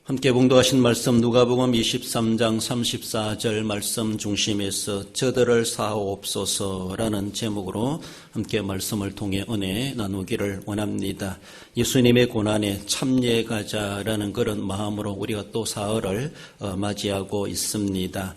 함께 봉독하신 말씀 누가복음 23장 34절 말씀 중심에서 저들을 사하옵소서라는 제목으로 함께 말씀을 통해 은혜 나누기를 원합니다. 예수님의 고난에 참여가자라는 그런 마음으로 우리가 또 사흘을 맞이하고 있습니다.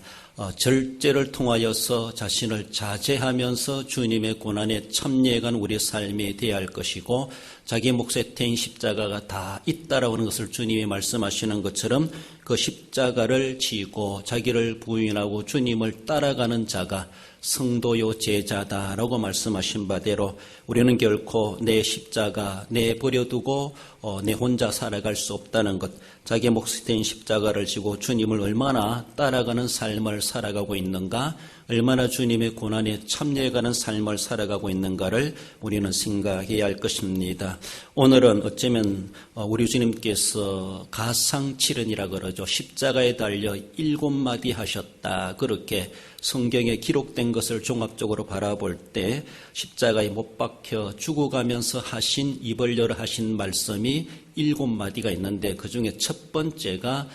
절제를 통하여서 자신을 자제하면서 주님의 고난에 참여해간 우리의 삶이 되어야 할 것이고, 자기 몫에 태인 십자가가 다 있다라고 하는 것을 주님이 말씀하시는 것처럼 그 십자가를 지고 자기를 부인하고 주님을 따라가는 자가 성도요 제자다라고 말씀하신 바대로 우리는 결코 내 십자가 내버려두고 내 혼자 살아갈 수 없다는 것, 자기 몫이 된 십자가를 지고 주님을 얼마나 따라가는 삶을 살아가고 있는가, 얼마나 주님의 고난에 참여해가는 삶을 살아가고 있는가를 우리는 생각해야 할 것입니다. 오늘은 어쩌면 우리 주님께서 가상칠언이라 그러죠. 십자가에 달려 7마디 하셨다, 그렇게 성경에 기록된 것을 종합적으로 바라볼 때 십자가에 못 박혀 죽어가면서 하신, 입을 열어 하신 말씀이 7마디가 있는데 그 중에 첫 번째가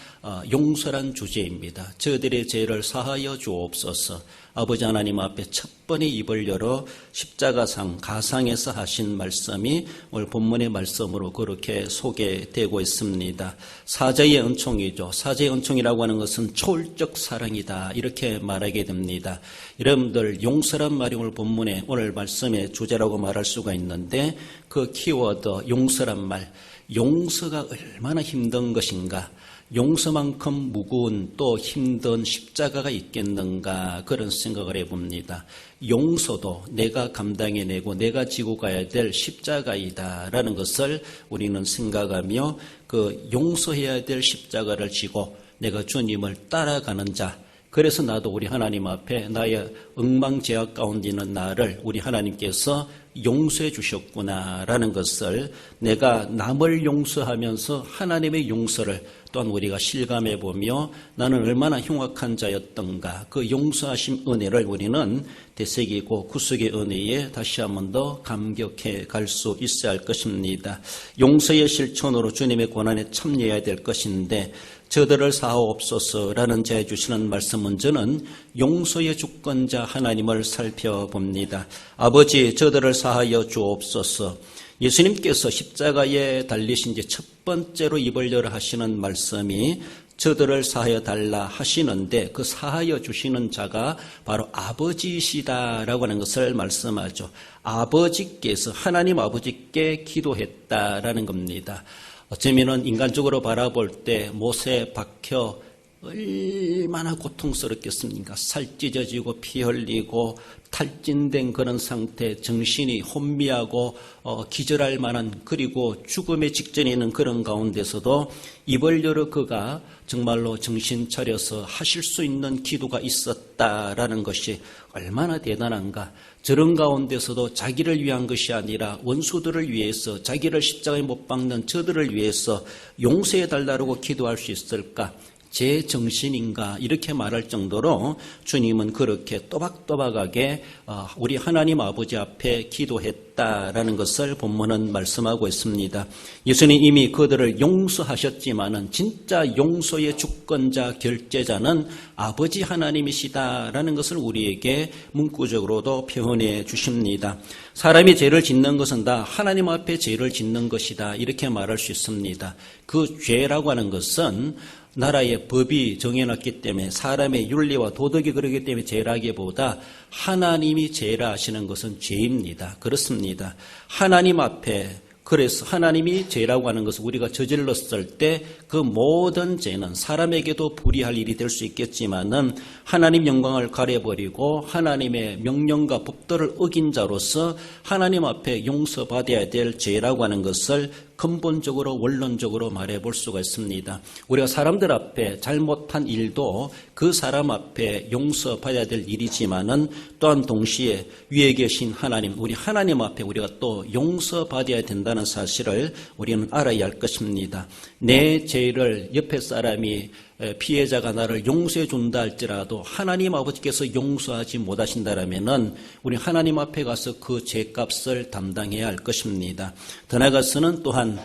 용서란 주제입니다. 저들의 죄를 사하여 주옵소서. 아버지 하나님 앞에 첫 번에 입을 열어 십자가상 가상에서 하신 말씀이 오늘 본문의 말씀으로 그렇게 소개되고 있습니다. 사제의 은총이죠. 사제의 은총이라고 하는 것은 초월적 사랑이다, 이렇게 말하게 됩니다. 여러분들, 용서란 말이 오늘 본문의 오늘 말씀의 주제라고 말할 수가 있는데, 그 키워드 용서란 말, 용서가 얼마나 힘든 것인가, 용서만큼 무거운 또 힘든 십자가가 있겠는가, 그런 생각을 해봅니다. 용서도 내가 감당해내고 내가 지고 가야 될 십자가이다라는 것을 우리는 생각하며, 그 용서해야 될 십자가를 지고 내가 주님을 따라가는 자, 그래서 나도 우리 하나님 앞에 나의 엉망제약 가운데 있는 나를 우리 하나님께서 용서해 주셨구나라는 것을, 내가 남을 용서하면서 하나님의 용서를 또한 우리가 실감해 보며 나는 얼마나 흉악한 자였던가, 그 용서하심 은혜를 우리는 되새기고 구속의 은혜에 다시 한 번 더 감격해 갈 수 있어야 할 것입니다. 용서의 실천으로 주님의 고난에 참여해야 될 것인데, 저들을 사하옵소서라는 제 주시는 말씀 먼저는 용서의 주권자 하나님을 살펴봅니다. 아버지, 저들을 사하여 주옵소서. 예수님께서 십자가에 달리신 지 첫 번째로 입을 열어 하시는 말씀이 저들을 사하여 달라 하시는데, 그 사하여 주시는 자가 바로 아버지시다라고 하는 것을 말씀하죠. 아버지께서, 하나님 아버지께 기도했다라는 겁니다. 어쩌면은 인간적으로 바라볼 때 못에 박혀 얼마나 고통스럽겠습니까? 살 찢어지고 피 흘리고 탈진된 그런 상태, 정신이 혼미하고 기절할 만한, 그리고 죽음의 직전에 있는 그런 가운데서도 입을 열어 그가 정말로 정신 차려서 하실 수 있는 기도가 있었다라는 것이 얼마나 대단한가. 저런 가운데서도 자기를 위한 것이 아니라 원수들을 위해서, 자기를 십자가에 못 박는 저들을 위해서 용서해 달라고 기도할 수 있을까? 제 정신인가, 이렇게 말할 정도로 주님은 그렇게 또박또박하게 우리 하나님 아버지 앞에 기도했다라는 것을 본문은 말씀하고 있습니다. 예수님 이미 그들을 용서하셨지만은 진짜 용서의 주권자, 결제자는 아버지 하나님이시다라는 것을 우리에게 문구적으로도 표현해 주십니다. 사람이 죄를 짓는 것은 다 하나님 앞에 죄를 짓는 것이다, 이렇게 말할 수 있습니다. 그 죄라고 하는 것은 나라의 법이 정해놨기 때문에, 사람의 윤리와 도덕이 그러기 때문에 죄라기보다 하나님이 죄라 하시는 것은 죄입니다. 그렇습니다. 하나님 앞에, 그래서 하나님이 죄라고 하는 것을 우리가 저질렀을 때 그 모든 죄는 사람에게도 불이할 일이 될 수 있겠지만은 하나님 영광을 가려버리고 하나님의 명령과 법도를 어긴 자로서 하나님 앞에 용서받아야 될 죄라고 하는 것을 근본적으로 원론적으로 말해볼 수가 있습니다. 우리가 사람들 앞에 잘못한 일도 그 사람 앞에 용서받아야 될 일이지만은 또한 동시에 위에 계신 하나님, 우리 하나님 앞에 우리가 또 용서받아야 된다는 사실을 우리는 알아야 할 것입니다. 내 죄를 옆에 사람이, 피해자가 나를 용서해 준다 할지라도 하나님 아버지께서 용서하지 못하신다라면은 우리 하나님 앞에 가서 그 죄값을 담당해야 할 것입니다. 더 나아가서는 또한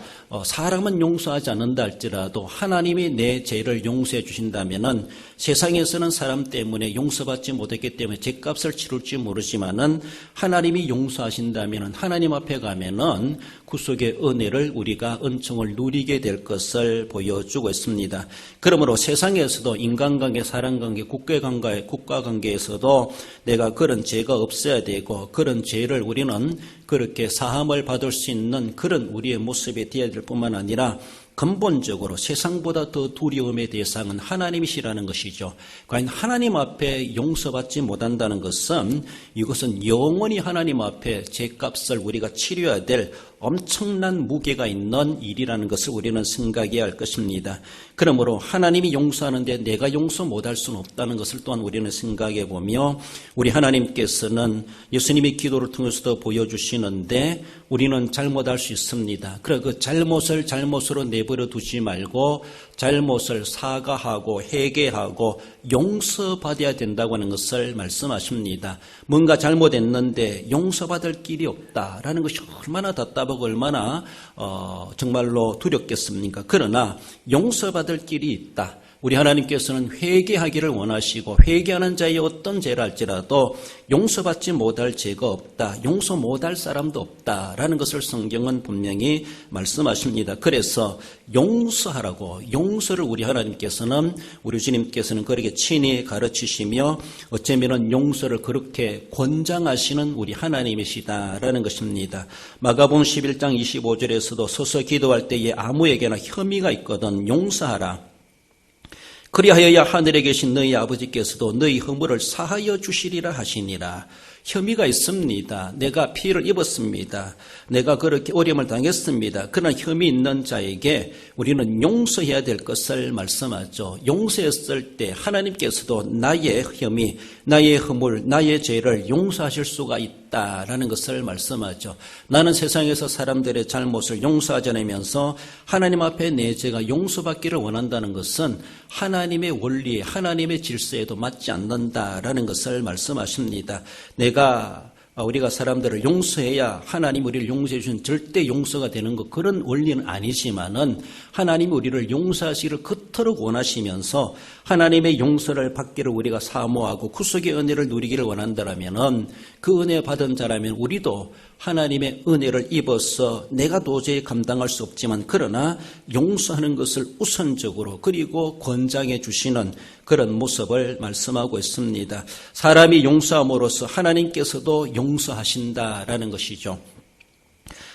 사람은 용서하지 않는다 할지라도 하나님이 내 죄를 용서해 주신다면은 세상에서는 사람 때문에 용서받지 못했기 때문에 죄값을 치룰지 모르지만은 하나님이 용서하신다면은 하나님 앞에 가면은 구속의 은혜를 우리가 은총을 누리게 될 것을 보여주고 있습니다. 그러므로 세상에서도 인간관계, 사람관계, 국가관계에서도 내가 그런 죄가 없어야 되고 그런 죄를 우리는 그렇게 사함을 받을 수 있는 그런 우리의 모습이 되어야 될 뿐만 아니라 근본적으로 세상보다 더 두려움의 대상은 하나님이시라는 것이죠. 과연 하나님 앞에 용서받지 못한다는 것은 이것은 영원히 하나님 앞에 죄값을 우리가 치러야 될 엄청난 무게가 있는 일이라는 것을 우리는 생각해야 할 것입니다. 그러므로 하나님이 용서하는데 내가 용서 못할 수는 없다는 것을 또한 우리는 생각해 보며 우리 하나님께서는 예수님의 기도를 통해서도 보여주시는데 우리는 잘못할 수 있습니다. 그래 그 잘못을 잘못으로 내버려 두지 말고 잘못을 사과하고 회개하고 용서받아야 된다고 하는 것을 말씀하십니다. 뭔가 잘못했는데 용서받을 길이 없다라는 것이 얼마나 답답하고 얼마나 정말로 두렵겠습니까? 그러나 용서받을 길이 있다. 우리 하나님께서는 회개하기를 원하시고 회개하는 자의 어떤 죄를 할지라도 용서받지 못할 죄가 없다. 용서 못할 사람도 없다라는 것을 성경은 분명히 말씀하십니다. 그래서 용서하라고 용서를 우리 하나님께서는 우리 주님께서는 그렇게 친히 가르치시며 어쩌면 용서를 그렇게 권장하시는 우리 하나님이시다라는 것입니다. 마가복음 11장 25절에서도 서서 기도할 때에 아무에게나 혐의가 있거든 용서하라. 그리하여야 하늘에 계신 너희 아버지께서도 너희 허물을 사하여 주시리라 하시니라. 혐의가 있습니다. 내가 피해를 입었습니다. 내가 그렇게 어려움을 당했습니다. 그러나 혐의 있는 자에게 우리는 용서해야 될 것을 말씀하죠. 용서했을 때 하나님께서도 나의 혐의, 나의 허물, 나의 죄를 용서하실 수가 있다라는 것을 말씀하죠. 나는 세상에서 사람들의 잘못을 용서하지 않으면서 하나님 앞에 내 죄가 용서받기를 원한다는 것은 하나님의 원리에, 하나님의 질서에도 맞지 않는다라는 것을 말씀하십니다. 우리가 사람들을 용서해야 하나님 우리를 용서해 주신 절대 용서가 되는 것 그런 원리는 아니지만은 하나님이 우리를 용서하시기를 그토록 원하시면서 하나님의 용서를 받기를 우리가 사모하고 구속의 은혜를 누리기를 원한다라면은 그 은혜 받은 자라면 우리도 하나님의 은혜를 입어서 내가 도저히 감당할 수 없지만 그러나 용서하는 것을 우선적으로 그리고 권장해 주시는 그런 모습을 말씀하고 있습니다. 사람이 용서함으로써 하나님께서도 용서하신다라는 것이죠.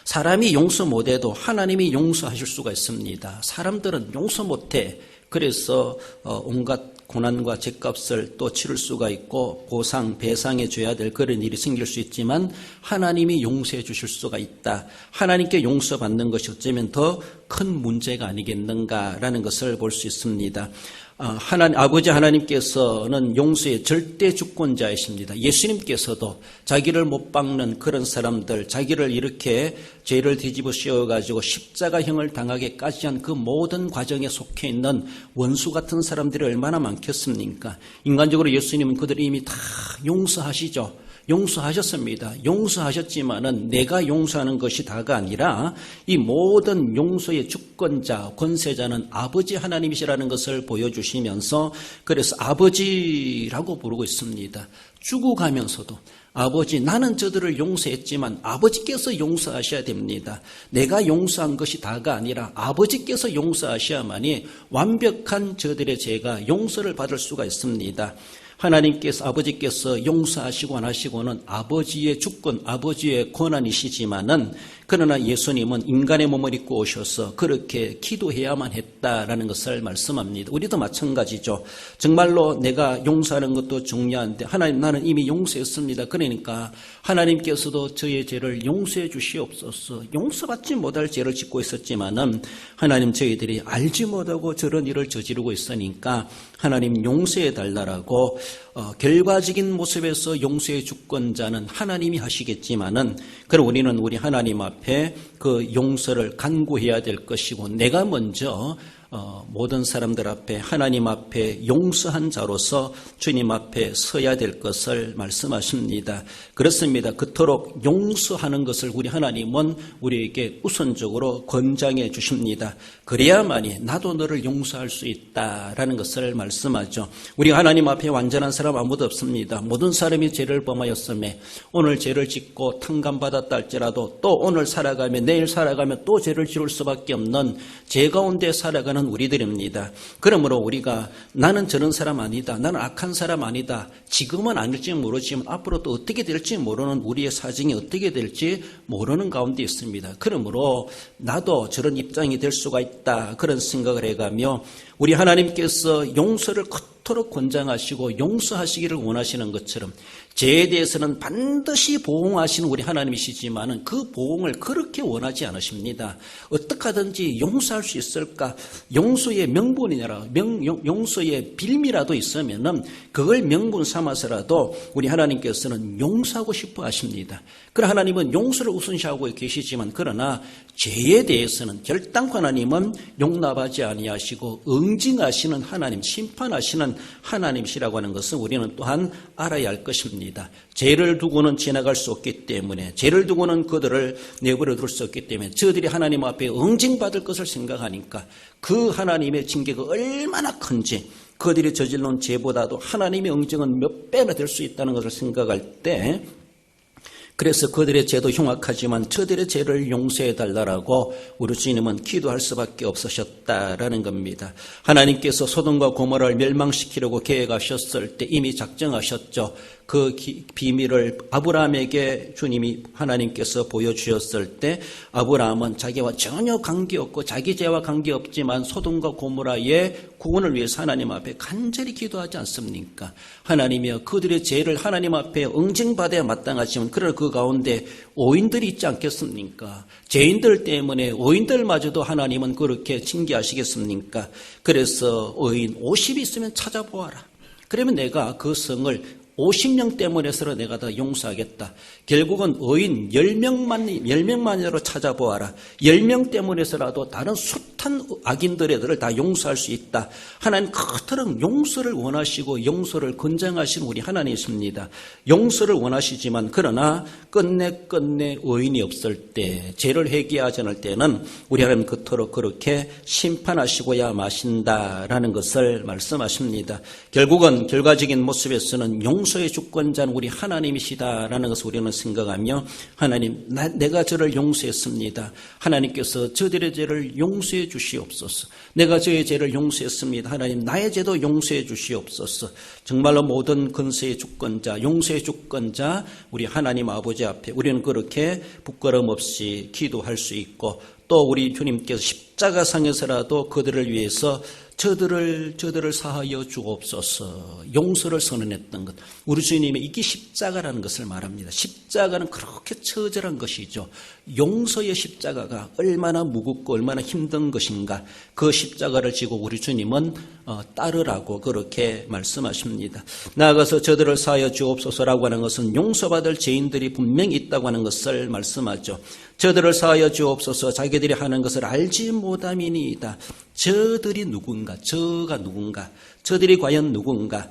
사람이 용서 못해도 하나님이 용서하실 수가 있습니다. 사람들은 용서 못해. 그래서 온갖 고난과 죄값을 또 치를 수가 있고 보상, 배상해 줘야 될 그런 일이 생길 수 있지만 하나님이 용서해 주실 수가 있다. 하나님께 용서받는 것이 어쩌면 더 큰 문제가 아니겠는가라는 것을 볼 수 있습니다. 아버지 하나님께서는 용서의 절대 주권자이십니다. 예수님께서도 자기를 못 박는 그런 사람들, 자기를 이렇게 죄를 뒤집어 씌워가지고 십자가형을 당하게까지 한 그 모든 과정에 속해 있는 원수 같은 사람들이 얼마나 많겠습니까? 인간적으로 예수님은 그들이 이미 다 용서하시죠. 용서하셨습니다. 용서하셨지만은 내가 용서하는 것이 다가 아니라 이 모든 용서의 주권자, 권세자는 아버지 하나님이시라는 것을 보여주시면서 그래서 아버지라고 부르고 있습니다. 죽어가면서도 아버지 나는 저들을 용서했지만 아버지께서 용서하셔야 됩니다. 내가 용서한 것이 다가 아니라 아버지께서 용서하셔야만이 완벽한 저들의 죄가 용서를 받을 수가 있습니다. 하나님께서 아버지께서 용서하시고 안 하시고는 아버지의 주권, 아버지의 권한이시지만은 그러나 예수님은 인간의 몸을 입고 오셔서 그렇게 기도해야만 했다라는 것을 말씀합니다. 우리도 마찬가지죠. 정말로 내가 용서하는 것도 중요한데 하나님 나는 이미 용서했습니다. 그러니까 하나님께서도 저의 죄를 용서해 주시옵소서. 용서받지 못할 죄를 짓고 있었지만은 하나님 저희들이 알지 못하고 저런 일을 저지르고 있으니까 하나님 용서해 달라라고 결과적인 모습에서 용서의 주권자는 하나님이 하시겠지만은 그럼 우리는 우리 하나님 앞에 그 용서를 간구해야 될 것이고 내가 먼저 모든 사람들 앞에 하나님 앞에 용서한 자로서 주님 앞에 서야 될 것을 말씀하십니다. 그렇습니다. 그토록 용서하는 것을 우리 하나님은 우리에게 우선적으로 권장해 주십니다. 그래야만이 나도 너를 용서할 수 있다라는 것을 말씀하죠. 우리 하나님 앞에 완전한 사람 아무도 없습니다. 모든 사람이 죄를 범하였음에 오늘 죄를 짓고 탕감받았다 할지라도 또 오늘 살아가며 내일 살아가며 또 죄를 지을 수밖에 없는 죄 가운데 살아가는 우리들입니다. 그러므로 우리가 나는 저런 사람 아니다, 나는 악한 사람 아니다, 지금은 아닐지 모르지만 앞으로 또 어떻게 될지 모르는 우리의 사정이 어떻게 될지 모르는 가운데 있습니다. 그러므로 나도 저런 입장이 될 수가 있다, 그런 생각을 해가며 우리 하나님께서 용서를 그토록 권장하시고 용서하시기를 원하시는 것처럼 죄에 대해서는 반드시 보응하시는 우리 하나님이시지만 그 보응을 그렇게 원하지 않으십니다. 어떻게 하든지 용서할 수 있을까? 용서의 명분이라 용서의 빌미라도 있으면 그걸 명분 삼아서라도 우리 하나님께서는 용서하고 싶어 하십니다. 그러나 하나님은 용서를 우선시하고 계시지만 그러나 죄에 대해서는 결단코 하나님은 용납하지 아니하시고 응징하시는 하나님, 심판하시는 하나님이시라고 하는 것은 우리는 또한 알아야 할 것입니다. 죄를 두고는 지나갈 수 없기 때문에, 죄를 두고는 그들을 내버려 둘 수 없기 때문에 저들이 하나님 앞에 응징받을 것을 생각하니까 그 하나님의 징계가 얼마나 큰지, 그들이 저질러온 죄보다도 하나님의 응징은 몇 배나 될 수 있다는 것을 생각할 때, 그래서 그들의 죄도 흉악하지만 저들의 죄를 용서해달라고 우리 주님은 기도할 수밖에 없으셨다라는 겁니다. 하나님께서 소돔과 고모라를 멸망시키려고 계획하셨을 때 이미 작정하셨죠. 그 비밀을 아브라함에게 주님이 하나님께서 보여주셨을 때 아브라함은 자기와 전혀 관계없고 자기 죄와 관계없지만 소돔과 고모라의 구원을 위해서 하나님 앞에 간절히 기도하지 않습니까? 하나님이여 그들의 죄를 하나님 앞에 응징받아야 마땅하지만 그러나 그 가운데 오인들이 있지 않겠습니까? 죄인들 때문에 오인들마저도 하나님은 그렇게 징계하시겠습니까? 그래서 오인 50이 있으면 찾아보아라. 그러면 내가 그 성을 50명 때문에서 내가 다 용서하겠다. 결국은 의인 10명만으로 찾아보아라. 10명 때문에서라도 다른 숱한 악인들을 다 용서할 수 있다. 하나님 그토록 용서를 원하시고 용서를 권장하시는 우리 하나님이십니다. 용서를 원하시지만 그러나 끝내 의인이 없을 때, 죄를 회개하지 않을 때는 우리 하나님 그토록 그렇게 심판하시고야 마신다라는 것을 말씀하십니다. 결국은 결과적인 모습에서는 용서의 주권자는 우리 하나님이시다라는 것을 우리는 생각하며 하나님, 내가 저를 용서했습니다. 하나님께서 저들의 죄를 용서해 주시옵소서. 내가 저의 죄를 용서했습니다. 하나님, 나의 죄도 용서해 주시옵소서. 정말로 모든 근세의 주권자, 용서의 주권자 우리 하나님 아버지 앞에 우리는 그렇게 부끄럼 없이 기도할 수 있고 또 우리 주님께서 십자가상에서라도 그들을 위해서 저들을 사하여 주옵소서 용서를 선언했던 것. 우리 주님이 이게 십자가라는 것을 말합니다. 십자가는 그렇게 처절한 것이죠. 용서의 십자가가 얼마나 무겁고 얼마나 힘든 것인가. 그 십자가를 지고 우리 주님은 따르라고 그렇게 말씀하십니다. 나아가서 저들을 사하여 주옵소서라고 하는 것은 용서받을 죄인들이 분명히 있다고 하는 것을 말씀하죠. 저들을 사하여 주옵소서 자기들이 하는 것을 알지 못함이니이다. 저들이 누군가, 저가 누군가, 저들이 과연 누군가.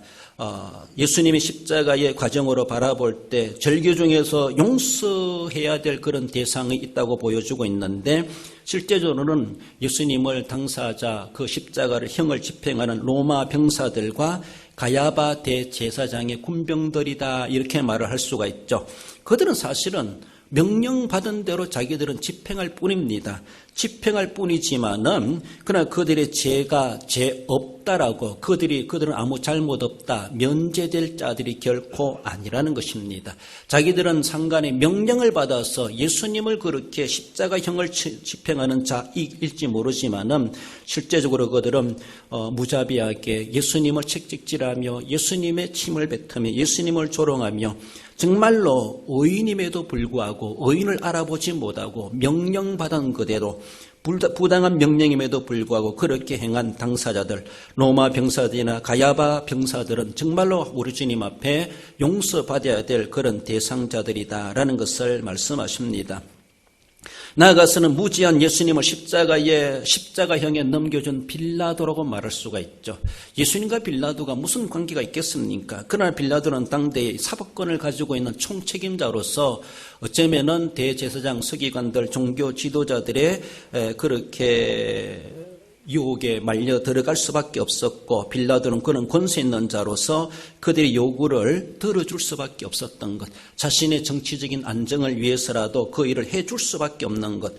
예수님이 십자가의 과정으로 바라볼 때 절규 중에서 용서해야 될 그런 대상이 있다고 보여주고 있는데 실제적으로는 예수님을 당사자 그 십자가를 형을 집행하는 로마 병사들과 가야바 대제사장의 군병들이다 이렇게 말을 할 수가 있죠. 그들은 사실은 명령받은 대로 자기들은 집행할 뿐입니다. 집행할 뿐이지만은 그러나 그들의 죄가 죄 없다라고 그들은 아무 잘못 없다 면제될 자들이 결코 아니라는 것입니다. 자기들은 상관의 명령을 받아서 예수님을 그렇게 십자가형을 집행하는 자일지 모르지만은 실제적으로 그들은 무자비하게 예수님을 책찍질하며 예수님의 침을 뱉으며 예수님을 조롱하며 정말로 의인임에도 불구하고 의인을 알아보지 못하고 명령받은 그대로 부당한 명령임에도 불구하고 그렇게 행한 당사자들, 로마 병사들이나 가야바 병사들은 정말로 우리 주님 앞에 용서받아야 될 그런 대상자들이다라는 것을 말씀하십니다. 나아가서는 무지한 예수님을 십자가형에 넘겨준 빌라도라고 말할 수가 있죠. 예수님과 빌라도가 무슨 관계가 있겠습니까? 그러나 빌라도는 당대의 사법권을 가지고 있는 총책임자로서 어쩌면은 대제사장, 서기관들, 종교 지도자들의 그렇게 유혹에 말려 들어갈 수밖에 없었고, 빌라도는 그런 권세 있는 자로서 그들의 요구를 들어줄 수밖에 없었던 것, 자신의 정치적인 안정을 위해서라도 그 일을 해줄 수밖에 없는 것,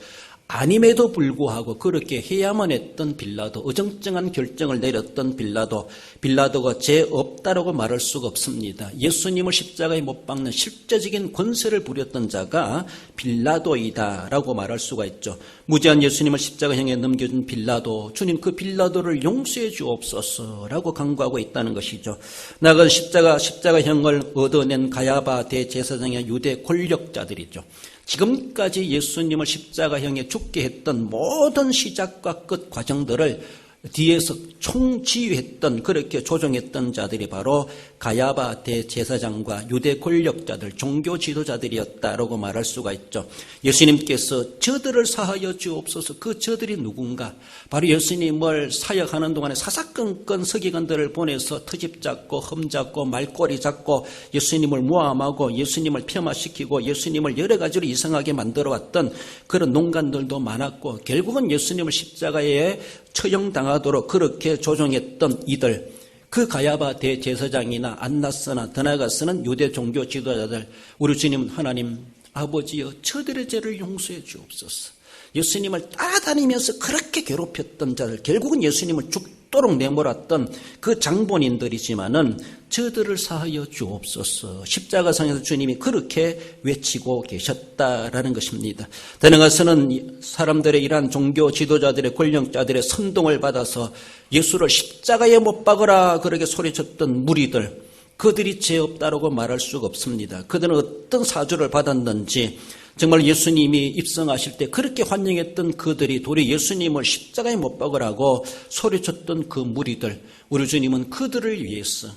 아님에도 불구하고 그렇게 해야만 했던 빌라도, 어정쩡한 결정을 내렸던 빌라도가 죄 없다라고 말할 수가 없습니다. 예수님을 십자가에 못 박는 실제적인 권세를 부렸던 자가 빌라도이다라고 말할 수가 있죠. 무지한 예수님을 십자가형에 넘겨준 빌라도, 주님 그 빌라도를 용서해 주옵소서라고 간구하고 있다는 것이죠. 나아가 십자가형을 얻어낸 가야바 대제사장의 유대 권력자들이죠. 지금까지 예수님을 십자가형에 죽게 했던 모든 시작과 끝 과정들을 뒤에서 총지휘했던, 그렇게 조종했던 자들이 바로 가야바 대제사장과 유대 권력자들, 종교 지도자들이었다라고 말할 수가 있죠. 예수님께서 저들을 사하여 주옵소서. 그 저들이 누군가? 바로 예수님을 사역하는 동안에 사사건건 서기관들을 보내서 트집 잡고 흠 잡고 말꼬리 잡고 예수님을 모함하고 예수님을 폄하시키고 예수님을 여러 가지로 이상하게 만들어왔던 그런 농간들도 많았고, 결국은 예수님을 십자가에 처형당하도록 그렇게 조종했던 이들, 그 가야바 대제사장이나 안나스나 더 나아가서는 유대 종교 지도자들, 우리 주님은 하나님 아버지여 저들의 죄를 용서해 주옵소서. 예수님을 따라다니면서 그렇게 괴롭혔던 자들, 결국은 예수님을 죽도록 내몰았던 그 장본인들이지만은 저들을 사하여 주옵소서. 십자가상에서 주님이 그렇게 외치고 계셨다라는 것입니다. 더 나아가서는 사람들의 이러한 종교 지도자들의 권력자들의 선동을 받아서 예수를 십자가에 못 박으라 그렇게 소리쳤던 무리들, 그들이 죄 없다라고 말할 수가 없습니다. 그들은 어떤 사주를 받았는지, 정말 예수님이 입성하실 때 그렇게 환영했던 그들이 도리어 예수님을 십자가에 못 박으라고 소리쳤던 그 무리들, 우리 주님은 그들을 위해서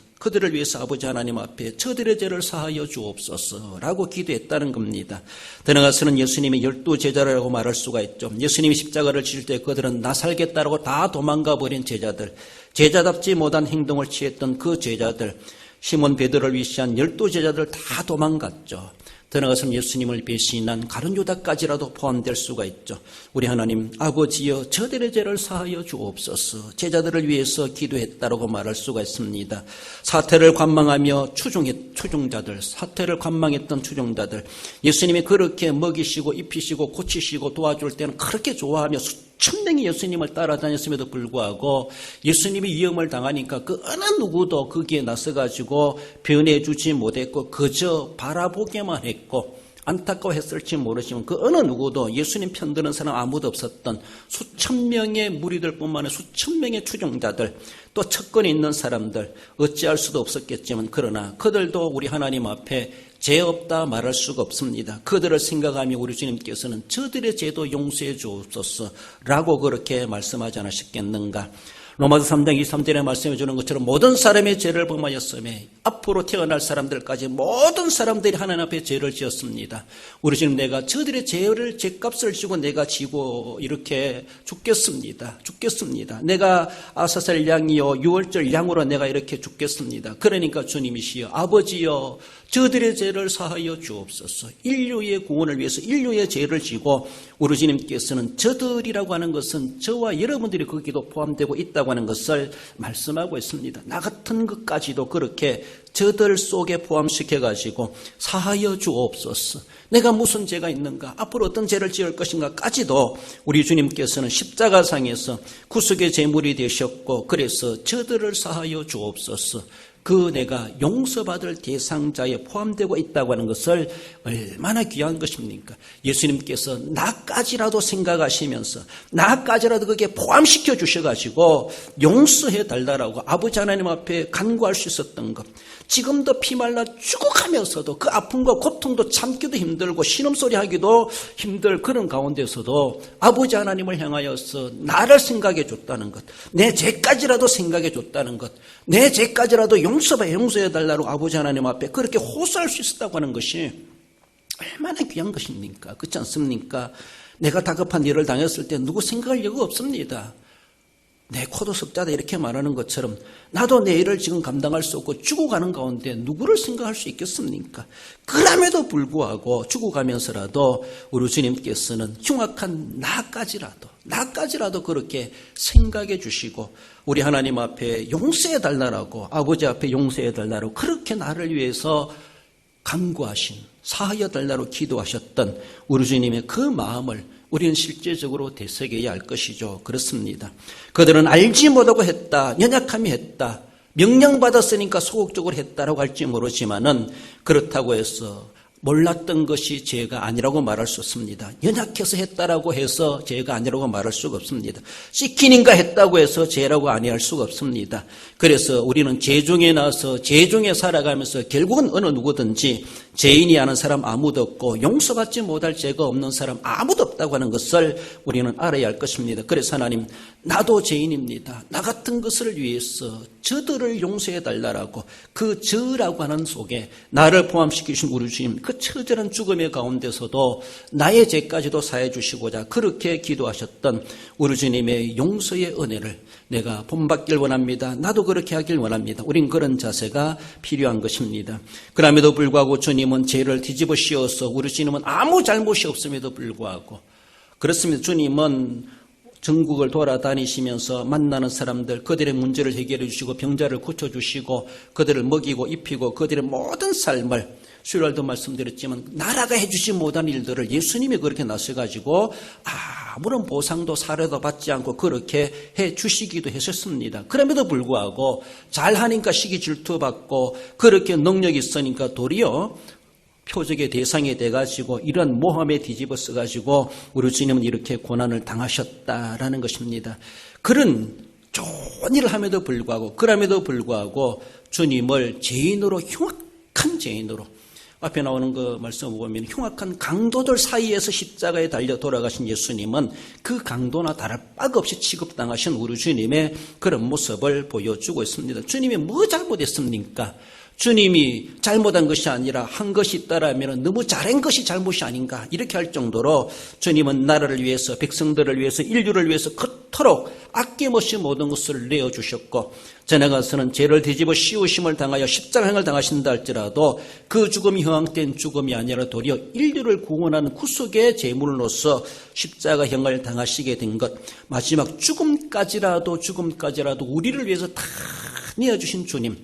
아버지 하나님 앞에 저들의 죄를 사하여 주옵소서라고 기도했다는 겁니다. 더 나아가서는 예수님이 12제자라고 말할 수가 있죠. 예수님이 십자가를 지실 때 그들은 나 살겠다라고 다 도망가 버린 제자들, 제자답지 못한 행동을 취했던 그 제자들, 시몬 베드로를 위시한 12제자들 다 도망갔죠. 더 나아가서는 예수님을 배신한 가룟 유다까지라도 포함될 수가 있죠. 우리 하나님 아버지여 저들의 죄를 사하여 주옵소서. 제자들을 위해서 기도했다라고 말할 수가 있습니다. 사태를 관망하며 추종자들, 사태를 관망했던 추종자들, 예수님이 그렇게 먹이시고 입히시고 고치시고 도와줄 때는 그렇게 좋아하며 수천 명이 예수님을 따라다녔음에도 불구하고 예수님이 위험을 당하니까 그 어느 누구도 거기에 나서가지고 변해주지 못했고 그저 바라보게만 했고, 안타까워했을지 모르지만 그 어느 누구도 예수님 편드는 사람 아무도 없었던 수천 명의 무리들뿐만 아니라 수천 명의 추종자들, 또 척권이 있는 사람들, 어찌할 수도 없었겠지만 그러나 그들도 우리 하나님 앞에 죄 없다 말할 수가 없습니다. 그들을 생각하며 우리 주님께서는 저들의 죄도 용서해 주옵소서라고 그렇게 말씀하지 않으셨겠는가. 로마서 3장 23절에 말씀해 주는 것처럼 모든 사람의 죄를 범하였으며 앞으로 태어날 사람들까지 모든 사람들이 하나님 앞에 죄를 지었습니다. 우리 주님, 내가 저들의 죄값을 지고 내가 지고 이렇게 죽겠습니다. 내가 아사살 양이요 유월절 양으로 내가 이렇게 죽겠습니다. 그러니까 주님이시여 아버지여 저들의 죄를 사하여 주옵소서. 인류의 구원을 위해서 인류의 죄를 지고 우리 주님께서는 저들이라고 하는 것은 저와 여러분들이 거기도 포함되고 있다고 하는 것을 말씀하고 있습니다. 나 같은 것까지도 그렇게 저들 속에 포함시켜가지고 사하여 주옵소서. 내가 무슨 죄가 있는가, 앞으로 어떤 죄를 지을 것인가까지도 우리 주님께서는 십자가상에서 구속의 제물이 되셨고, 그래서 저들을 사하여 주옵소서. 그 내가 용서받을 대상자에 포함되고 있다고 하는 것을 얼마나 귀한 것입니까? 예수님께서 나까지라도 생각하시면서 나까지라도 거기에 포함시켜 주셔가지고 용서해 달라고 아버지 하나님 앞에 간구할 수 있었던 것, 지금도 피말라 죽어가면서도 그 아픔과 고통도 참기도 힘들고 신음소리 하기도 힘들 그런 가운데서도 아버지 하나님을 향하여서 나를 생각해 줬다는 것, 내 죄까지라도 생각해 줬다는 것, 내 죄까지라도 용서해 달라고 아버지 하나님 앞에 그렇게 호소할 수 있었다고 하는 것이 얼마나 귀한 것입니까? 그렇지 않습니까? 내가 다급한 일을 당했을 때 누구 생각할 여가 없습니다. 내 코도 석자다 이렇게 말하는 것처럼 나도 내 일을 지금 감당할 수 없고 죽어가는 가운데 누구를 생각할 수 있겠습니까? 그럼에도 불구하고 죽어가면서라도 우리 주님께서는 흉악한 나까지라도 그렇게 생각해 주시고 우리 하나님 앞에 용서해 달라고 아버지 앞에 용서해 달라고 그렇게 나를 위해서 간구하신 사하여 달라고 기도하셨던 우리 주님의 그 마음을 우리는 실제적으로 되새겨야 할 것이죠. 그렇습니다. 그들은 알지 못하고 했다. 연약함이 했다. 명령받았으니까 소극적으로 했다라고 할지 모르지만은 그렇다고 해서 몰랐던 것이 죄가 아니라고 말할 수 없습니다. 연약해서 했다라고 해서 죄가 아니라고 말할 수가 없습니다. 시키니까 했다고 해서 죄라고 아니할 수가 없습니다. 그래서 우리는 죄 중에 나서 죄 중에 살아가면서 결국은 어느 누구든지 죄인이 아는 사람 아무도 없고 용서받지 못할 죄가 없는 사람 아무도 없다고 하는 것을 우리는 알아야 할 것입니다. 그래서 하나님, 나도 죄인입니다. 나 같은 것을 위해서 저들을 용서해 달라고 그 저라고 하는 속에 나를 포함시키신 우리 주님, 그 처절한 죽음의 가운데서도 나의 죄까지도 사해 주시고자 그렇게 기도하셨던 우리 주님의 용서의 은혜를 내가 본받길 원합니다. 나도 그렇게 하길 원합니다. 우린 그런 자세가 필요한 것입니다. 그럼에도 불구하고 주님은 죄를 뒤집어 씌워서 우리 주님은 아무 잘못이 없음에도 불구하고 그렇습니다. 주님은 전국을 돌아다니시면서 만나는 사람들 그들의 문제를 해결해 주시고 병자를 고쳐주시고 그들을 먹이고 입히고 그들의 모든 삶을 수요일도 말씀드렸지만 나라가 해주지 못한 일들을 예수님이 그렇게 나서가지고 아무런 보상도 사례도 받지 않고 그렇게 해주시기도 했었습니다. 그럼에도 불구하고 잘하니까 시기 질투받고 그렇게 능력이 있으니까 도리어 표적의 대상이 돼가지고 이런 모함에 뒤집어 써가지고 우리 주님은 이렇게 고난을 당하셨다라는 것입니다. 그런 좋은 일을 함에도 불구하고 그럼에도 불구하고 주님을 죄인으로 흉악한 죄인으로 앞에 나오는 그 말씀을 보면 흉악한 강도들 사이에서 십자가에 달려 돌아가신 예수님은 그 강도나 다를 바가 없이 취급당하신 우리 주님의 그런 모습을 보여주고 있습니다. 주님이 뭐 잘못했습니까? 주님이 잘못한 것이 아니라 한 것이 있다라면 너무 잘한 것이 잘못이 아닌가 이렇게 할 정도로 주님은 나라를 위해서 백성들을 위해서 인류를 위해서 그토록 아낌없이 모든 것을 내어주셨고 전에 가서는 죄를 뒤집어 씌우심을 당하여 십자가형을 당하신다 할지라도 그 죽음이 허황된 죽음이 아니라 도리어 인류를 구원하는 구속의 제물로서 십자가형을 당하시게 된 것 마지막 죽음까지라도 우리를 위해서 다 내어주신 주님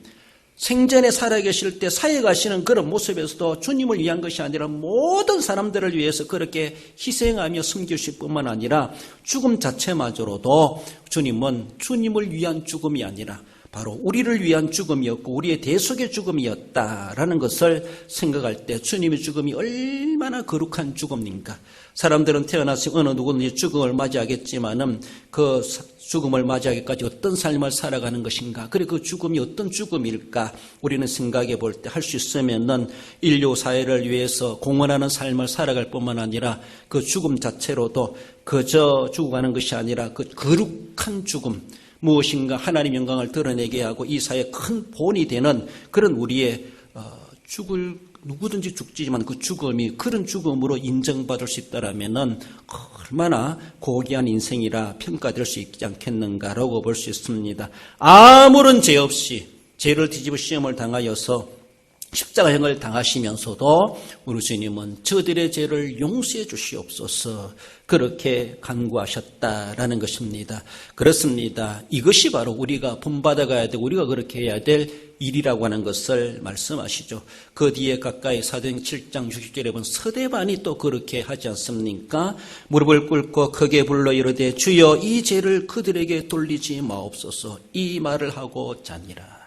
생전에 살아계실 때 사역하시는 그런 모습에서도 주님을 위한 것이 아니라 모든 사람들을 위해서 그렇게 희생하며 섬기실 뿐만 아니라 죽음 자체마저로도 주님은 주님을 위한 죽음이 아니라 바로 우리를 위한 죽음이었고 우리의 대속의 죽음이었다라는 것을 생각할 때 주님의 죽음이 얼마나 거룩한 죽음인가. 사람들은 태어나서 어느 누구든지 죽음을 맞이하겠지만은 그 죽음을 맞이하기까지 어떤 삶을 살아가는 것인가. 그리고 그 죽음이 어떤 죽음일까. 우리는 생각해 볼 때 할 수 있으면은 인류 사회를 위해서 공헌하는 삶을 살아갈 뿐만 아니라 그 죽음 자체로도 그저 죽어가는 것이 아니라 그 거룩한 죽음. 무엇인가 하나님 영광을 드러내게 하고 이 사회의 큰 본이 되는 그런 우리의 누구든지 죽지만 그 죽음이 그런 죽음으로 인정받을 수 있다라면은 얼마나 고귀한 인생이라 평가될 수 있지 않겠는가라고 볼 수 있습니다. 아무런 죄 없이 죄를 뒤집어 시험을 당하여서 십자가형을 당하시면서도 우리 주님은 저들의 죄를 용서해 주시옵소서 그렇게 간구하셨다라는 것입니다. 그렇습니다. 이것이 바로 우리가 본받아가야 되고 우리가 그렇게 해야 될 일이라고 하는 것을 말씀하시죠. 그 뒤에 가까이 사도행 7장 60절에 보면 서대반이 또 그렇게 하지 않습니까? 무릎을 꿇고 크게 불러 이르되 주여 이 죄를 그들에게 돌리지 마옵소서 이 말을 하고 자니라.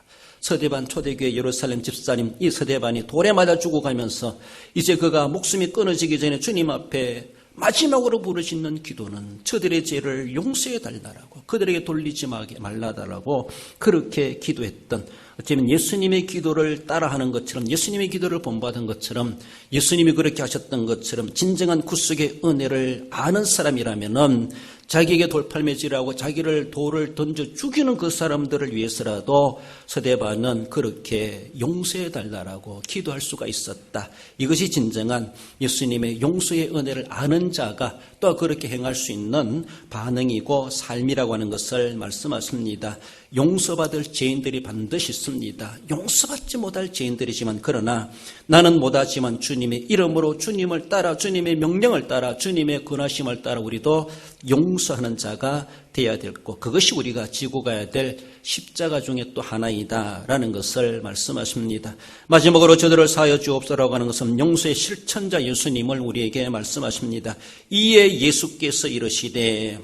서대반 초대교회 예루살렘 집사님 이 서대반이 돌에 맞아 죽어가면서 이제 그가 목숨이 끊어지기 전에 주님 앞에 마지막으로 부르짖는 기도는 저들의 죄를 용서해 달라고 그들에게 돌리지 말라달라고 그렇게 기도했던 어쩌면 예수님의 기도를 따라하는 것처럼 예수님의 기도를 본받은 것처럼 예수님이 그렇게 하셨던 것처럼 진정한 구속의 은혜를 아는 사람이라면은 자기에게 돌팔매질하고 자기를 돌을 던져 죽이는 그 사람들을 위해서라도 스데반은 그렇게 용서해달라고 기도할 수가 있었다. 이것이 진정한 예수님의 용서의 은혜를 아는 자가 또 그렇게 행할 수 있는 반응이고 삶이라고 하는 것을 말씀하십니다. 용서받을 죄인들이 반드시 있습니다. 용서받지 못할 죄인들이지만 그러나 나는 못하지만 주님의 이름으로 주님을 따라 주님의 명령을 따라 주님의 권하심을 따라 우리도 용서하는 자가 되어야 되고 그것이 우리가 지고 가야 될 십자가 중에 또 하나이다라는 것을 말씀하십니다. 마지막으로 저들을 사하여 주옵소서라고 하는 것은 용서의 실천자 예수님을 우리에게 말씀하십니다. 이에 예수께서 이르시되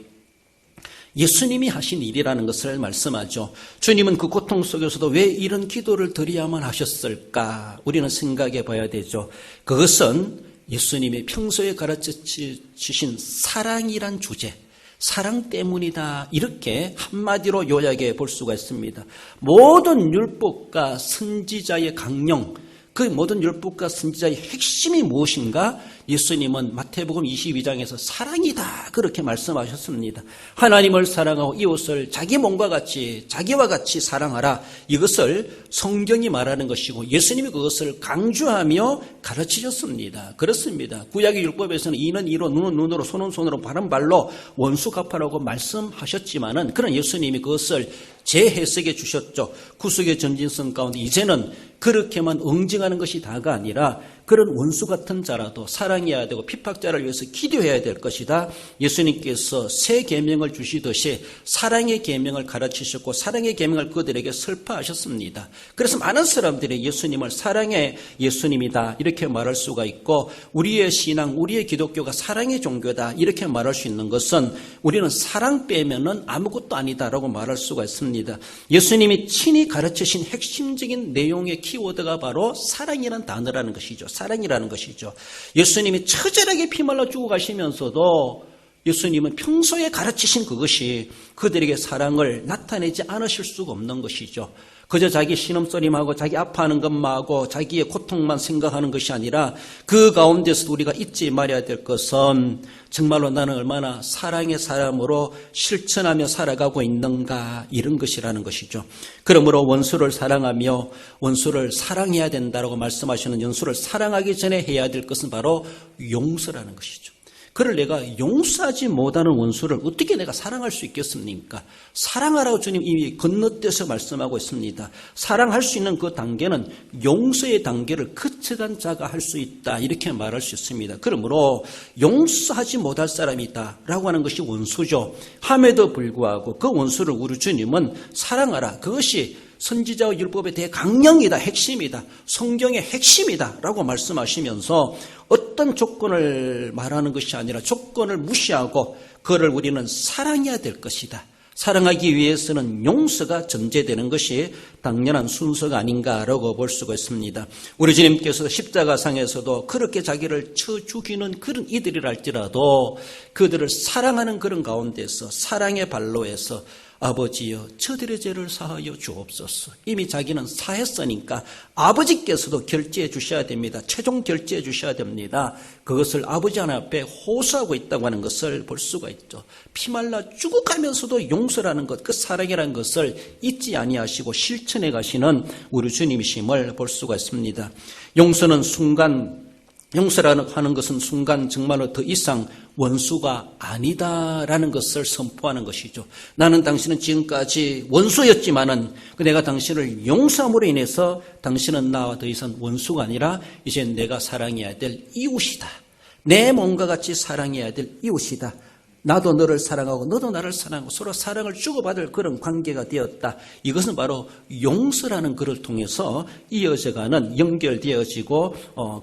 예수님이 하신 일이라는 것을 말씀하죠. 주님은 그 고통 속에서도 왜 이런 기도를 드려야만 하셨을까? 우리는 생각해 봐야 되죠. 그것은 예수님이 평소에 가르쳐 주신 사랑이란 주제, 사랑 때문이다. 이렇게 한마디로 요약해 볼 수가 있습니다. 모든 율법과 선지자의 강령, 그 모든 율법과 선지자의 핵심이 무엇인가? 예수님은 마태복음 22장에서 사랑이다 그렇게 말씀하셨습니다. 하나님을 사랑하고 이웃을 자기 몸과 같이 자기와 같이 사랑하라. 이것을 성경이 말하는 것이고 예수님이 그것을 강조하며 가르치셨습니다. 그렇습니다. 구약의 율법에서는 이는 이로 눈은 눈으로 손은 손으로 발은 발로 원수 갚아라고 말씀하셨지만은 그런 예수님이 그것을 재해석해 주셨죠. 구속의 전진성 가운데 이제는 그렇게만 응징하는 것이 다가 아니라 그런 원수 같은 자라도 사랑해야 되고 핍박자를 위해서 기도해야 될 것이다. 예수님께서 새 계명을 주시듯이 사랑의 계명을 가르치셨고 사랑의 계명을 그들에게 설파하셨습니다. 그래서 많은 사람들이 예수님을 사랑의 예수님이다 이렇게 말할 수가 있고 우리의 신앙, 우리의 기독교가 사랑의 종교다 이렇게 말할 수 있는 것은 우리는 사랑 빼면은 아무것도 아니다라고 말할 수가 있습니다. 예수님이 친히 가르치신 핵심적인 내용의 키워드가 바로 사랑이라는 단어라는 것이죠. 사랑이라는 것이죠. 예수님이 처절하게 피말라 죽어가시면서도 예수님은 평소에 가르치신 그것이 그들에게 사랑을 나타내지 않으실 수가 없는 것이죠. 그저 자기 신음소리만하고 자기 아파하는 것만하고 자기의 고통만 생각하는 것이 아니라 그 가운데서 우리가 잊지 말아야 될 것은 정말로 나는 얼마나 사랑의 사람으로 실천하며 살아가고 있는가 이런 것이라는 것이죠. 그러므로 원수를 사랑하며 원수를 사랑해야 된다고 말씀하시는 원수를 사랑하기 전에 해야 될 것은 바로 용서라는 것이죠. 그를 내가 용서하지 못하는 원수를 어떻게 내가 사랑할 수 있겠습니까? 사랑하라고 주님 이미 건너뛰어서 말씀하고 있습니다. 사랑할 수 있는 그 단계는 용서의 단계를 거쳐간 자가 할 수 있다 이렇게 말할 수 있습니다. 그러므로 용서하지 못할 사람이 있다라고 하는 것이 원수죠. 함에도 불구하고 그 원수를 우리 주님은 사랑하라. 그것이 선지자와 율법에 대해 강령이다, 핵심이다, 성경의 핵심이다 라고 말씀하시면서 어떤 조건을 말하는 것이 아니라 조건을 무시하고 그를 우리는 사랑해야 될 것이다. 사랑하기 위해서는 용서가 전제되는 것이 당연한 순서가 아닌가라고 볼 수가 있습니다. 우리 주님께서 십자가상에서도 그렇게 자기를 쳐 죽이는 그런 이들이랄지라도 그들을 사랑하는 그런 가운데서 사랑의 발로에서 아버지여 저들의 죄를 사하여 주옵소서. 이미 자기는 사했으니까 아버지께서도 결제해 주셔야 됩니다. 최종 결제해 주셔야 됩니다. 그것을 아버지 하나님 앞에 호소하고 있다고 하는 것을 볼 수가 있죠. 피말라 죽어가면서도 용서라는 것, 그 사랑이라는 것을 잊지 아니하시고 실천해 가시는 우리 주님이심을 볼 수가 있습니다. 용서라는 하는 것은 순간 정말로 더 이상 원수가 아니다라는 것을 선포하는 것이죠. 나는 당신은 지금까지 원수였지만은 내가 당신을 용서함으로 인해서 당신은 나와 더 이상 원수가 아니라 이제 내가 사랑해야 될 이웃이다. 내 몸과 같이 사랑해야 될 이웃이다. 나도 너를 사랑하고 너도 나를 사랑하고 서로 사랑을 주고받을 그런 관계가 되었다. 이것은 바로 용서라는 것을 통해서 이어져가는 연결되어지고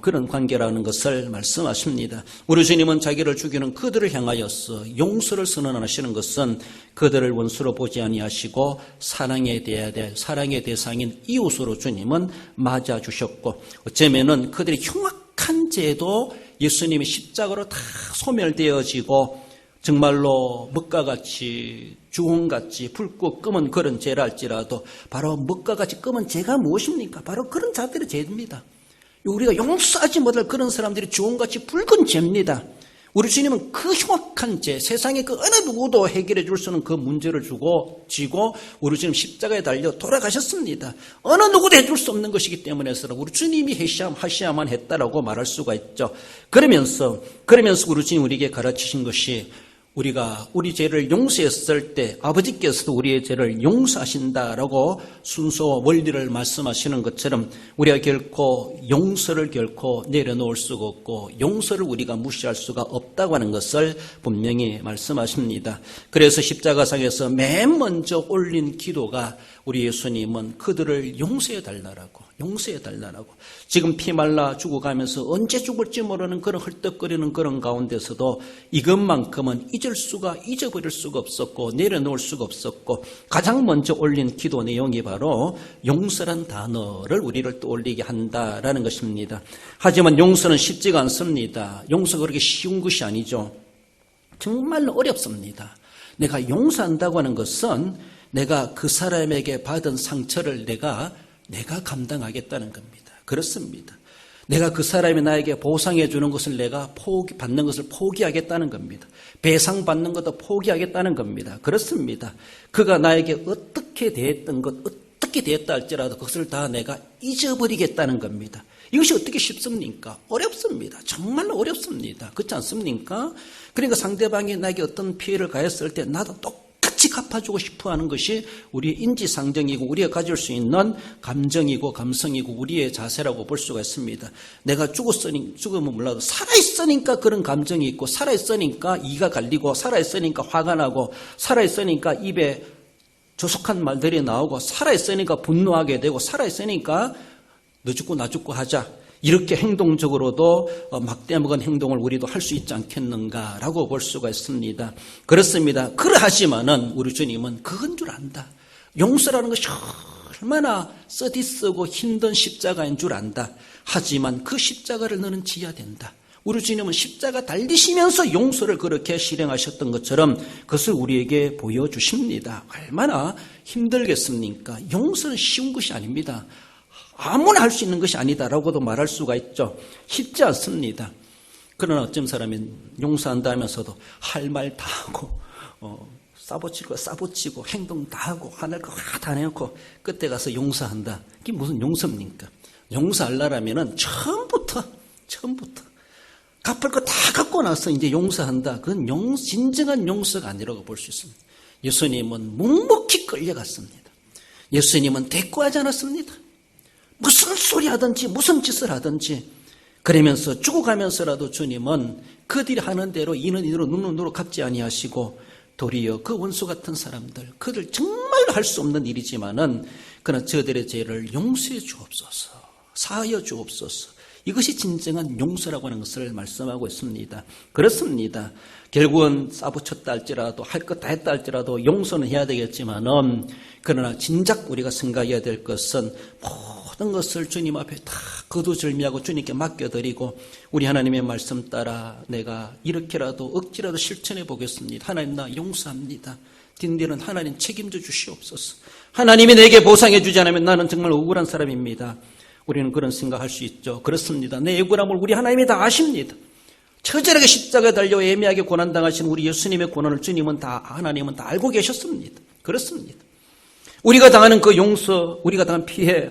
그런 관계라는 것을 말씀하십니다. 우리 주님은 자기를 죽이는 그들을 향하여서 용서를 선언하시는 것은 그들을 원수로 보지 아니하시고 사랑에 대해야 될 사랑의 대상인 이웃으로 주님은 맞아주셨고 어쩌면은 그들의 흉악한 죄도 예수님이 십자가로 다 소멸되어지고 정말로 먹과 같이 주홍같이 붉고 검은 그런 죄라 할지라도 바로 먹과 같이 검은 죄가 무엇입니까? 바로 그런 자들의 죄입니다. 우리가 용서하지 못할 그런 사람들이 주홍같이 붉은 죄입니다. 우리 주님은 그 흉악한 죄, 세상에 그 어느 누구도 해결해 줄 수 없는 그 문제를 지고 우리 주님 십자가에 달려 돌아가셨습니다. 어느 누구도 해줄 수 없는 것이기 때문에서 우리 주님이 하셔야만 했다라고 말할 수가 있죠. 그러면서 우리 주님 우리에게 가르치신 것이 우리가 우리 죄를 용서했을 때 아버지께서도 우리의 죄를 용서하신다라고 순서 원리를 말씀하시는 것처럼 우리가 결코 용서를 결코 내려놓을 수가 없고 용서를 우리가 무시할 수가 없다고 하는 것을 분명히 말씀하십니다. 그래서 십자가상에서 맨 먼저 올린 기도가 우리 예수님은 그들을 용서해달라고 지금 피말라 죽어가면서 언제 죽을지 모르는 그런 헐떡거리는 그런 가운데서도 이것만큼은 잊어버릴 수가 없었고 내려놓을 수가 없었고 가장 먼저 올린 기도 내용이 바로 용서란 단어를 우리를 떠올리게 한다라는 것입니다. 하지만 용서는 쉽지가 않습니다. 용서가 그렇게 쉬운 것이 아니죠. 정말로 어렵습니다. 내가 용서한다고 하는 것은 내가 그 사람에게 받은 상처를 내가 감당하겠다는 겁니다. 그렇습니다. 내가 그 사람이 나에게 보상해 주는 것을 내가 받는 것을 포기하겠다는 겁니다. 배상 받는 것도 포기하겠다는 겁니다. 그렇습니다. 그가 나에게 어떻게 대했다 할지라도 그것을 다 내가 잊어버리겠다는 겁니다. 이것이 어떻게 쉽습니까? 어렵습니다. 정말로 어렵습니다. 그렇지 않습니까? 그러니까 상대방이 나에게 어떤 피해를 가했을 때 나도 똑같이 갚아주고 싶어하는 것이 우리의 인지상정이고 우리가 가질 수 있는 감정이고 감성이고 우리의 자세라고 볼 수가 있습니다. 내가 죽으면 몰라도 살아있으니까 그런 감정이 있고 살아있으니까 이가 갈리고 살아있으니까 화가 나고 살아있으니까 입에 조속한 말들이 나오고 살아있으니까 분노하게 되고 살아있으니까 너 죽고 나 죽고 하자. 이렇게 행동적으로도 막대먹은 행동을 우리도 할 수 있지 않겠는가라고 볼 수가 있습니다. 그렇습니다. 그러하지만은 우리 주님은 그건 줄 안다. 용서라는 것이 얼마나 쓰디쓰고 힘든 십자가인 줄 안다. 하지만 그 십자가를 너는 지어야 된다. 우리 주님은 십자가 달리시면서 용서를 그렇게 실행하셨던 것처럼 그것을 우리에게 보여주십니다. 얼마나 힘들겠습니까? 용서는 쉬운 것이 아닙니다. 아무나 할 수 있는 것이 아니다라고도 말할 수가 있죠. 쉽지 않습니다. 그러나 어떤 사람은 용서한다 하면서도 할 말 다 하고 싸붙이고 행동 다 하고 화낼 거 다 내놓고 끝에 가서 용서한다. 이게 무슨 용서입니까? 용서하려면은 처음부터 갚을 거 다 갖고 나서 이제 용서한다. 그건 진정한 용서가 아니라고 볼 수 있습니다. 예수님은 묵묵히 끌려갔습니다. 예수님은 대꾸하지 않았습니다. 무슨 소리 하든지 무슨 짓을 하든지 그러면서 죽어가면서라도 주님은 그들이 하는 대로 이는 이로 눈은 눈으로 갚지 아니하시고 도리어 그 원수 같은 사람들 그들 정말로 할 수 없는 일이지만은 그러나 저들의 죄를 용서해 주옵소서 사하여 주옵소서 이것이 진정한 용서라고 하는 것을 말씀하고 있습니다. 그렇습니다. 결국은 싸붙였다 할지라도 할 것 다 했다 할지라도 용서는 해야 되겠지만은 그러나 진작 우리가 생각해야 될 것은 모든 것을 주님 앞에 다 거두절미하고 주님께 맡겨드리고 우리 하나님의 말씀 따라 내가 이렇게라도 억지라도 실천해 보겠습니다. 하나님 나 용서합니다. 뒷일은 하나님 책임져 주시옵소서. 하나님이 내게 보상해 주지 않으면 나는 정말 억울한 사람입니다. 우리는 그런 생각할 수 있죠. 그렇습니다. 내 억울함을 우리 하나님이 다 아십니다. 처절하게 십자가에 달려 애매하게 고난당하신 우리 예수님의 고난을 하나님은 다 알고 계셨습니다. 그렇습니다. 우리가 당하는 그 용서, 우리가 당한 피해,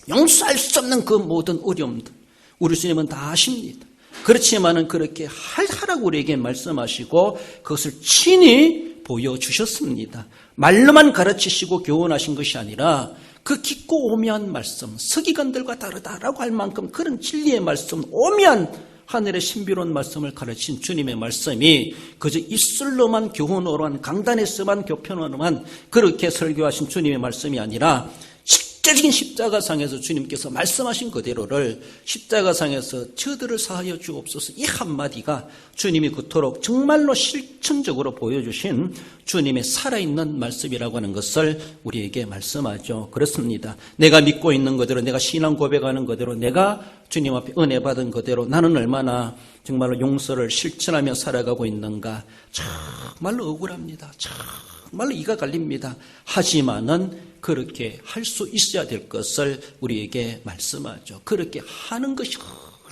용서할 수 없는 그 모든 어려움들 우리 주님은 다 아십니다. 그렇지만은 그렇게 하라고 우리에게 말씀하시고 그것을 친히 보여주셨습니다. 말로만 가르치시고 교훈하신 것이 아니라 그 깊고 오묘한 말씀, 서기관들과 다르다라고 할 만큼 그런 진리의 말씀, 오묘한 하늘의 신비로운 말씀을 가르친 주님의 말씀이 그저 입술로만 교훈으로만 강단에서만 교편으로만 그렇게 설교하신 주님의 말씀이 아니라 실제적인 십자가상에서 주님께서 말씀하신 그대로를 십자가상에서 저들을 사하여 주옵소서 이 한마디가 주님이 그토록 정말로 실천적으로 보여주신 주님의 살아있는 말씀이라고 하는 것을 우리에게 말씀하죠. 그렇습니다. 내가 믿고 있는 그대로 내가 신앙 고백하는 그대로 내가 주님 앞에 은혜 받은 그대로 나는 얼마나 정말로 용서를 실천하며 살아가고 있는가 정말로 억울합니다. 정말로 이가 갈립니다. 하지만은 그렇게 할 수 있어야 될 것을 우리에게 말씀하죠. 그렇게 하는 것이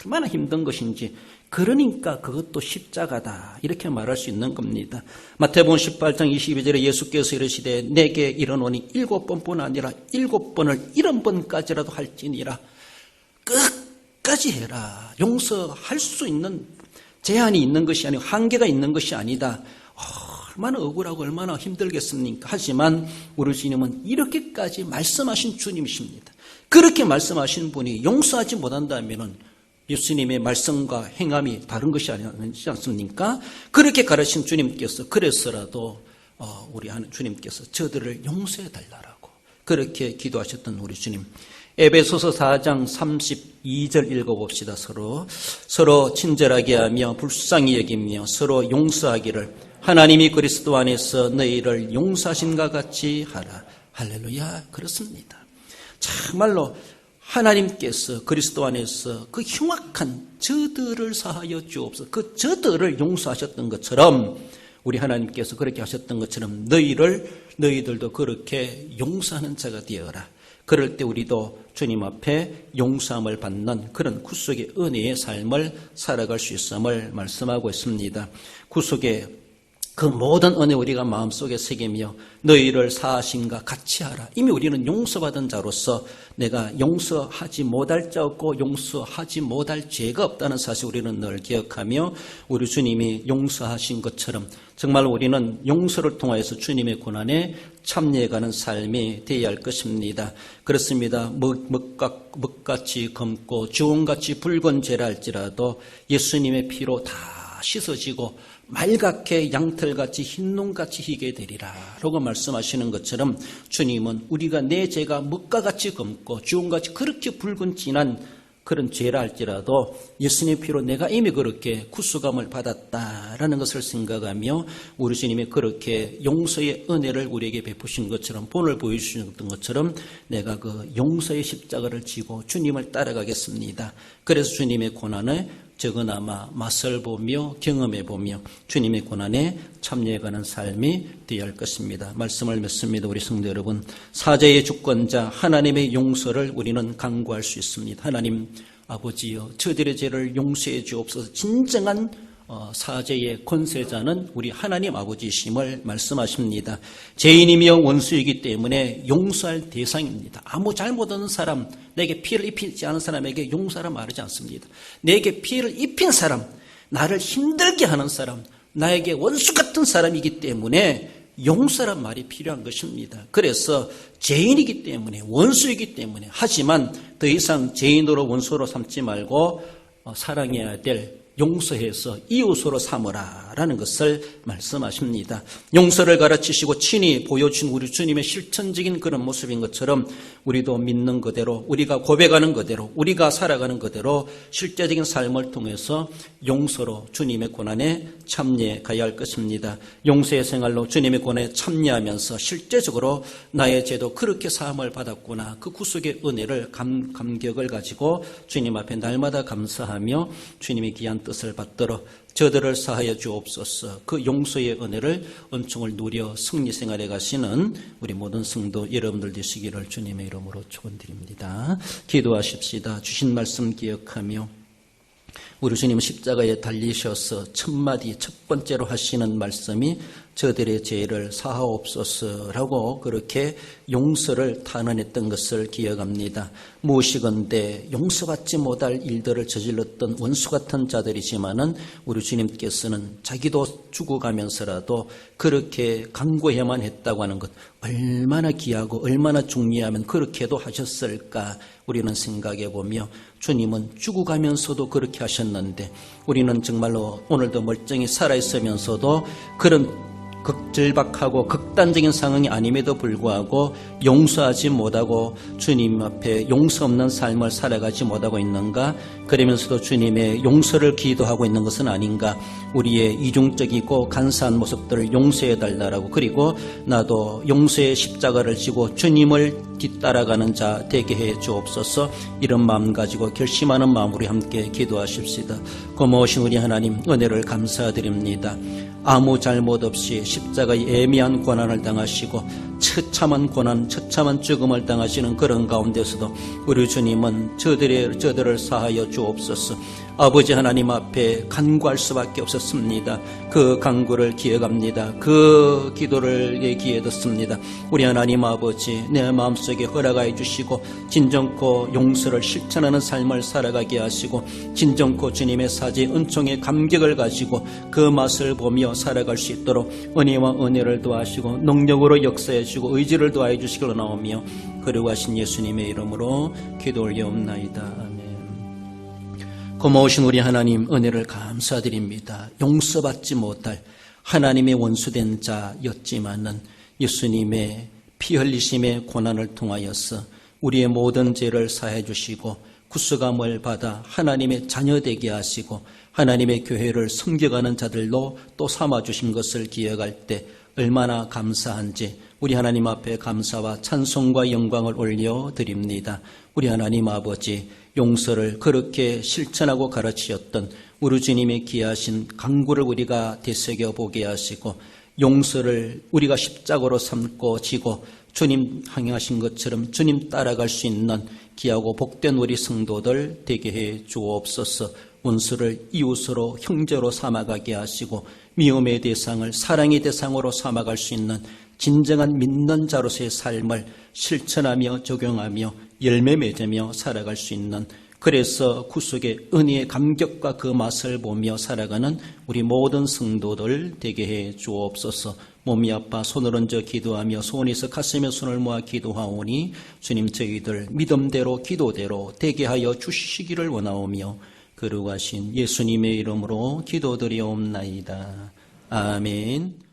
얼마나 힘든 것인지 그러니까 그것도 십자가다 이렇게 말할 수 있는 겁니다. 마태복음 18장 22절에 예수께서 이르시되 내게 이르노니 7번뿐 아니라 7번을 70번까지라도 할지니라. 끝까지 해라. 용서할 수 있는 제한이 있는 것이 아니고 한계가 있는 것이 아니다. 얼마나 억울하고 얼마나 힘들겠습니까? 하지만 우리 주님은 이렇게까지 말씀하신 주님이십니다. 그렇게 말씀하신 분이 용서하지 못한다면 예수님의 말씀과 행함이 다른 것이 아니지 않습니까? 그렇게 가르친 주님께서 그래서라도 우리 하는 주님께서 저들을 용서해 달라고 그렇게 기도하셨던 우리 주님. 에베소서 4장 32절 읽어봅시다. 서로 친절하게 하며 불쌍히 여기며 서로 용서하기를 하나님이 그리스도 안에서 너희를 용서하신가 같이 하라. 할렐루야. 그렇습니다. 정말로 하나님께서 그리스도 안에서 그 흉악한 저들을 사하여 주옵소서. 그 저들을 용서하셨던 것처럼 우리 하나님께서 그렇게 하셨던 것처럼 너희들도 그렇게 용서하는 자가 되어라. 그럴 때 우리도 주님 앞에 용서함을 받는 그런 구속의 은혜의 삶을 살아갈 수 있음을 말씀하고 있습니다. 구속의 그 모든 은혜 우리가 마음속에 새기며 너희를 사하신가 같이 하라. 이미 우리는 용서받은 자로서 내가 용서하지 못할 자 없고 용서하지 못할 죄가 없다는 사실 우리는 늘 기억하며 우리 주님이 용서하신 것처럼 정말 우리는 용서를 통하여서 주님의 고난에 참여해가는 삶이 되어야 할 것입니다. 그렇습니다. 먹같이 검고 주홍같이 붉은 죄라 할지라도 예수님의 피로 다 씻어지고 말갛게 양털같이 흰눈같이 희게 되리라 라고 말씀하시는 것처럼 주님은 우리가 내 죄가 먹과같이 검고 주홍같이 그렇게 붉은 진한 그런 죄라 할지라도 예수님의 피로 내가 이미 그렇게 구속함을 받았다라는 것을 생각하며 우리 주님이 그렇게 용서의 은혜를 우리에게 베푸신 것처럼 본을 보여주셨던 것처럼 내가 그 용서의 십자가를 지고 주님을 따라가겠습니다. 그래서 주님의 고난을 적어나마 맛을 보며 경험해 보며 주님의 고난에 참여해가는 삶이 되어야 할 것입니다. 말씀을 맺습니다. 우리 성도 여러분, 사죄의 주권자 하나님의 용서를 우리는 간구할 수 있습니다. 하나님 아버지여 저들의 죄를 용서해 주옵소서. 진정한 사죄의 권세자는 우리 하나님 아버지심을 말씀하십니다. 죄인이며 원수이기 때문에 용서할 대상입니다. 아무 잘못 없는 사람, 내게 피해를 입히지 않은 사람에게 용서라 말하지 않습니다. 내게 피해를 입힌 사람, 나를 힘들게 하는 사람, 나에게 원수 같은 사람이기 때문에 용서란 말이 필요한 것입니다. 그래서 죄인이기 때문에 원수이기 때문에 하지만 더 이상 죄인으로 원수로 삼지 말고 사랑해야 될 용서해서 이웃으로 삼으라라는 것을 말씀하십니다. 용서를 가르치시고 친히 보여준 우리 주님의 실천적인 그런 모습인 것처럼 우리도 믿는 그대로 우리가 고백하는 그대로 우리가 살아가는 그대로 실제적인 삶을 통해서 용서로 주님의 고난에 참여해 가야 할 것입니다. 용서의 생활로 주님의 고난에 참여하면서 실제적으로 나의 죄도 그렇게 사함을 받았구나 그 구속의 은혜를 감격을 가지고 주님 앞에 날마다 감사하며 주님의 귀한 뜻을 받들어 저들을 사하여 주옵소서. 그 용서의 은혜를 은총을 누려 승리 생활에 가시는 우리 모든 성도 여러분들 되시기를 주님의 이름으로 축원드립니다. 기도하십시다. 주신 말씀 기억하며 우리 주님 십자가에 달리셔서 첫마디 첫 번째로 하시는 말씀이 저들의 죄를 사하옵소서라고 그렇게 용서를 탄원했던 것을 기억합니다. 무엇이건대 용서받지 못할 일들을 저질렀던 원수 같은 자들이지만은 우리 주님께서는 자기도 죽어가면서라도 그렇게 간구해야만 했다고 하는 것 얼마나 귀하고 얼마나 중요하면 그렇게도 하셨을까 우리는 생각해 보며 주님은 죽어가면서도 그렇게 하셨는데 우리는 정말로 오늘도 멀쩡히 살아있으면서도 그런 극절박하고 극단적인 상황이 아님에도 불구하고 용서하지 못하고 주님 앞에 용서 없는 삶을 살아가지 못하고 있는가? 그러면서도 주님의 용서를 기도하고 있는 것은 아닌가? 우리의 이중적이고 간사한 모습들을 용서해달라고 그리고 나도 용서의 십자가를 지고 주님을 뒤따라가는 자 되게 해 주옵소서. 이런 마음 가지고 결심하는 마음으로 함께 기도하십시다. 고마우신 우리 하나님 은혜를 감사드립니다. 아무 잘못 없이 십자가의 애매한 고난을 당하시고 처참한 고난, 처참한 죽음을 당하시는 그런 가운데서도 우리 주님은 저들을 사하여 주옵소서. 아버지 하나님 앞에 간구할 수밖에 없었습니다. 그 간구를 기억합니다. 그 기도를 귀에 듣습니다. 우리 하나님 아버지, 내 마음속에 허락하여 주시고 진정코 용서를 실천하는 삶을 살아가게 하시고 진정코 주님의 사지 은총의 감격을 가지고 그 맛을 보며 살아갈 수 있도록 은혜와 은혜를 도와주시고 능력으로 역사해 주시고 의지를 도와해 주시기로 나오며 거룩하신 예수님의 이름으로 기도 올려옵나이다. 아멘. 고마우신 우리 하나님, 은혜를 감사드립니다. 용서받지 못할 하나님의 원수된 자였지만은 예수님의 피 흘리심의 고난을 통하여서 우리의 모든 죄를 사해 주시고 구속함을 받아 하나님의 자녀되게 하시고 하나님의 교회를 섬겨가는 자들로 또 삼아주신 것을 기억할 때 얼마나 감사한지 우리 하나님 앞에 감사와 찬송과 영광을 올려드립니다. 우리 하나님 아버지, 용서를 그렇게 실천하고 가르치셨던 우리 주님의 귀하신 강구를 우리가 되새겨보게 하시고 용서를 우리가 십자가로 삼고 지고 주님 행하신 것처럼 주님 따라갈 수 있는 귀하고 복된 우리 성도들 되게 해 주옵소서. 원수를 이웃으로 형제로 삼아가게 하시고 미움의 대상을 사랑의 대상으로 삼아갈 수 있는 진정한 믿는 자로서의 삶을 실천하며 적용하며 열매 맺으며 살아갈 수 있는, 그래서 구속의 은혜의 감격과 그 맛을 보며 살아가는 우리 모든 성도들 되게 해 주옵소서. 몸이 아파 손을 얹어 기도하며 소원에서 가슴에 손을 모아 기도하오니 주님 저희들 믿음대로 기도대로 되게 하여 주시기를 원하오며 거룩하신 예수님의 이름으로 기도드리옵나이다. 아멘.